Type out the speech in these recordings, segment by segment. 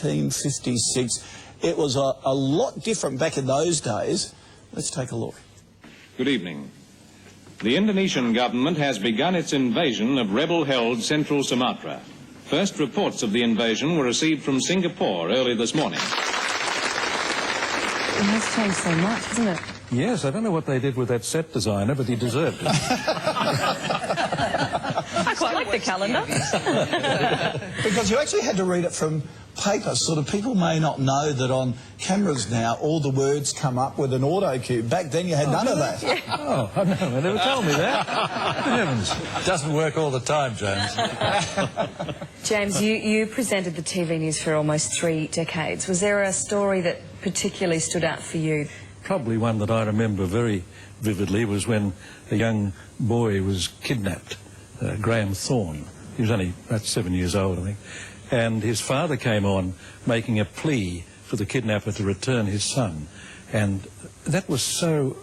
1956. It was a lot different back in those days. Let's take a look. Good evening. The Indonesian government has begun its invasion of rebel-held Central Sumatra. First reports of the invasion were received from Singapore early this morning. It has changed so much, hasn't it? Yes, I don't know what they did with that set designer, but he deserved it. I quite like the calendar. Because you actually had to read it from paper. Sort of people may not know that on cameras now all the words come up with an auto cue. Back then you had none of that. Yeah. Oh, no, they never told me that. Good heavens. Doesn't work all the time, James. James, you presented the TV news for almost 3 decades. Was there a story that particularly stood out for you? Probably one that I remember very vividly was when a young boy was kidnapped, Graham Thorne. He was only about 7 years old, I think. And his father came on making a plea for the kidnapper to return his son. And that was so,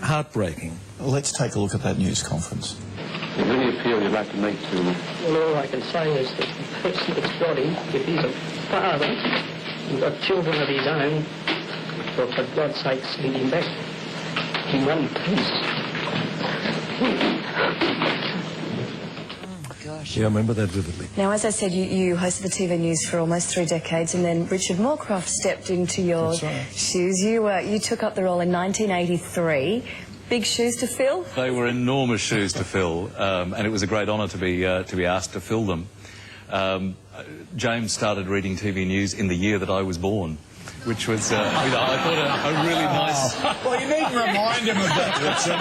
heartbreaking. Let's take a look at that news conference. Is there any appeal you'd like to make to... Well, all I can say is that the person that's got him, if he's a father, he's got children of his own, well, for God's sake, send him back in one piece. Gosh. Yeah, I remember that vividly. Now, as I said, you hosted the TV news for almost 3 decades, and then Richard Moorcroft stepped into your shoes. You took up the role in 1983. Big shoes to fill? They were enormous shoes to fill, and it was a great honour to be asked to fill them. James started reading TV news in the year that I was born, which was, I thought, a really nice... Well, you needn't remind him of that, Richard.